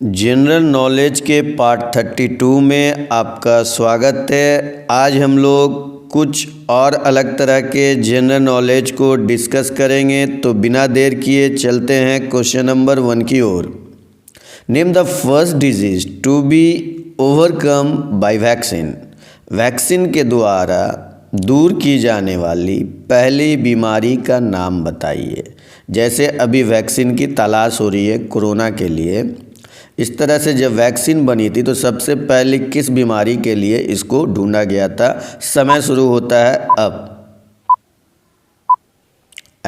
General knowledge के part 32 में आपका स्वागत है। आज हम लोग कुछ और अलग तरह के जनरल नॉलेज को डिस्कस करेंगे, तो बिना देर किए चलते हैं क्वेश्चन नंबर 1 की ओर। Name the first disease to be overcome by vaccine. Vaccine के द्वारा दूर की जाने वाली पहली बीमारी का नाम बताइए। जैसे अभी वैक्सीन की तलाश हो रही है कोरोना के लिए, इस तरह से जब वैक्सीन बनी थी तो सबसे पहले किस बीमारी के लिए इसको ढूंढा गया था। समय शुरू होता है अब।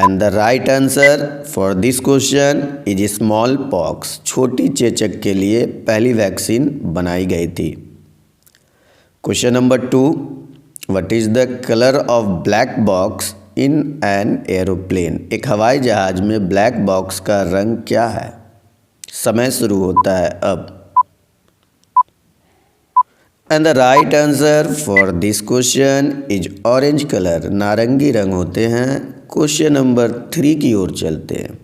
And the right answer for this question is small pox. छोटी चेचक के लिए पहली वैक्सीन बनाई गई थी। Question number 2, what is the colour of black box in an aeroplane. एक हवाई जहाज में ब्लैक बॉक्स का रंग क्या है। समय शुरू होता है अब। And the right answer for this question is orange colour. नारंगी रंग होते हैं। क्वेश्चन नंबर 3 की ओर चलते हैं।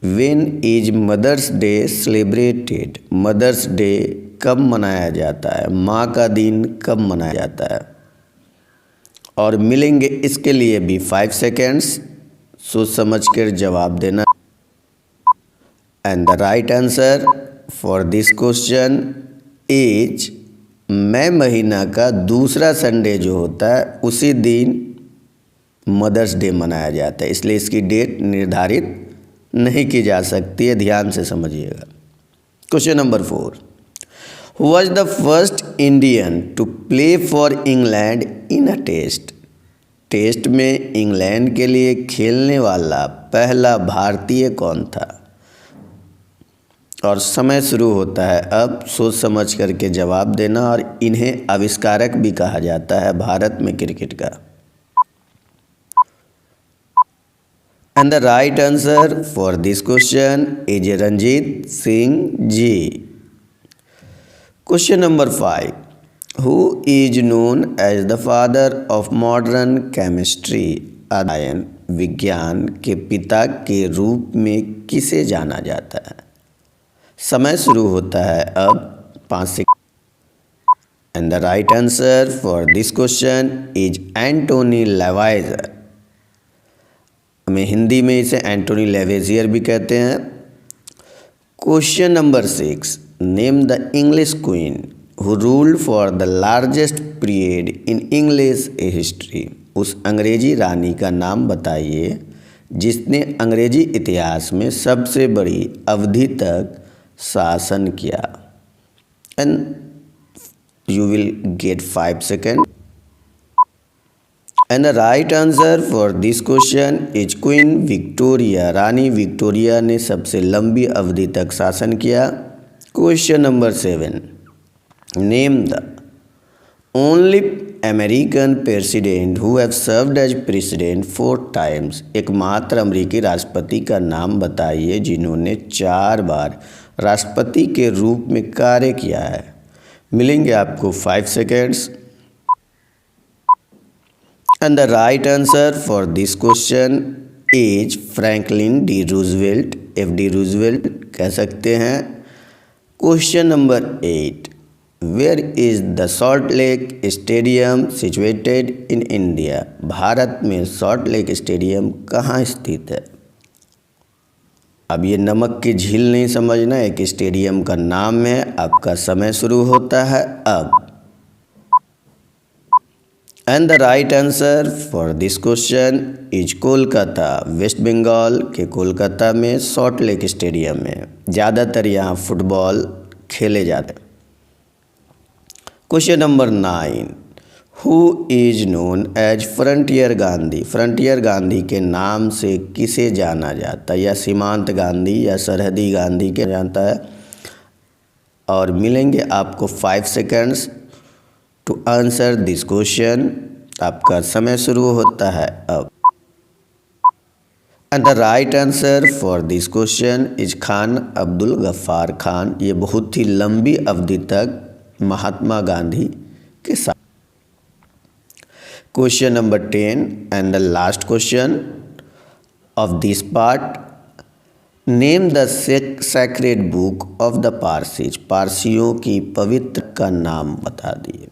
When is mother's day celebrated. Mother's day कब मनाया जाता है, माँ का दिन कब मनाया जाता है। और मिलेंगे इसके लिए भी 5 सेकेंड्स, सोच समझ कर जवाब देना। And the right answer for this question is May महीना का दूसरा संडे जो होता है उसी दिन मदर्स डे मनाया जाता है, इसलिए इसकी डेट निर्धारित नहीं की जा सकती है, ध्यान से समझिएगा। Question number 4, who was the first Indian to play for England in a test. Test में इंग्लैंड के लिए खेलने वाला पहला भारतीय कौन था। और समय शुरू होता है अब। सोच समझ करके जवाब देना। और इन्हें आविष्कारक भी कहा जाता है भारत में क्रिकेट का। And the right answer for this question is Ranjit Singh ji. Question number 5, who is known as the father of modern chemistry. अध्ययन विज्ञान के पिता के रूप में किसे जाना जाता है। समय शुरू होता है अब। 5 सेकंड। And the right answer for this question is Antoine Lavoisier. हमें हिंदी में इसे एंटोनी लेवेजियर भी कहते हैं। Question number 6, name the English queen who ruled for the largest period in English history. उस अंग्रेजी रानी का नाम बताइए जिसने अंग्रेजी इतिहास में सबसे बड़ी अवधि तक शासन किया। And you will get 5 second. And the right answer for this question is queen Victoria. रानी विक्टोरिया ने सबसे लंबी अवधि तक शासन किया। Question number 7, name the only American president who have served as president 4 times. एकमात्र अमेरिकी राष्ट्रपति का नाम बताइए जिन्होंने 4 बार राष्ट्रपति के रूप में कार्य किया है। मिलेंगे आपको 5 seconds. And the right answer for this question is Franklin D Roosevelt. FD Roosevelt कह सकते हैं। Question number 8, where is the salt lake stadium situated in India. Bharat में सॉल्ट लेक स्टेडियम कहाँ स्थित है। अब ये नमक की झील नहीं समझना, एक स्टेडियम का नाम है। आपका समय शुरू होता है अब। And the right answer for this question is Kolkata. West Bengal के कोलकाता में सॉल्ट लेक स्टेडियम है। ज़्यादातर यहाँ फुटबॉल खेले जाते हैं। Question number 9, who is known as frontier Gandhi. Frontier Gandhi के नाम से किसे जाना जाता है, या सीमांत गांधी या सरहदी गांधी के जानता है। और मिलेंगे आपको 5 seconds to answer this question. आपका समय शुरू होता है अब। And the right answer for this question is Khan Abdul Ghaffar Khan. ये बहुत ही लंबी अवधि तक महात्मा गांधी के साथ। Question number 10 and the last question of this part, name the sacred book of the Parsis. पारसियों की पवित्र का नाम बता दिए।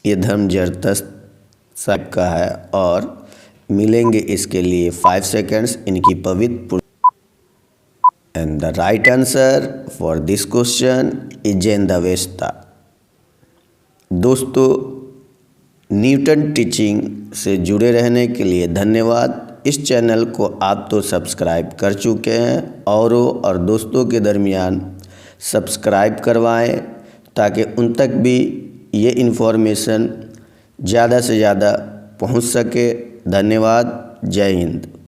ये धर्मजरदस्त साहब का है और मिलेंगे इसके लिए 5 सेकंड्स इनकी पवित्र। And the right answer for this question is Jain the Vista. दोस्तों, न्यूटन टीचिंग से जुड़े रहने के लिए धन्यवाद। इस चैनल को आप तो सब्सक्राइब कर चुके हैं, औरों और दोस्तों के दरमियान सब्सक्राइब करवाएं ताकि उन तक भी ये इन्फॉर्मेशन ज़्यादा से ज़्यादा पहुंच सके। धन्यवाद। जय हिंद।